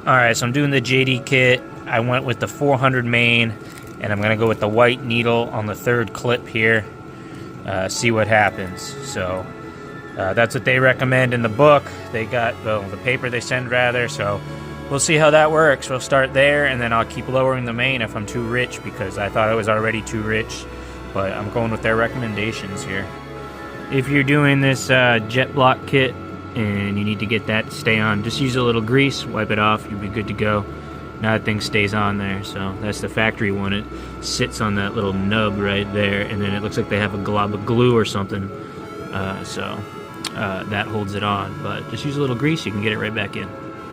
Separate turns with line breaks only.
Alright, so I'm doing the JD kit. I went with the 400 main, and I'm going to go with the white needle on the third clip here. See what happens. So that's what they recommend in the book. They got the paper they send rather, so we'll see how that works. We'll start there, and then I'll keep lowering the main if I'm too rich, because I thought I was already too rich, but I'm going with their recommendations here. If you're doing this jet block kit and you need to get that to stay on, just use a little grease, wipe it off, you'll be good to go. Now that thing stays on there, so that's the factory one. It sits on that little nub right there, and then it looks like they have a glob of glue or something, so that holds it on. But just use a little grease, you can get it right back in.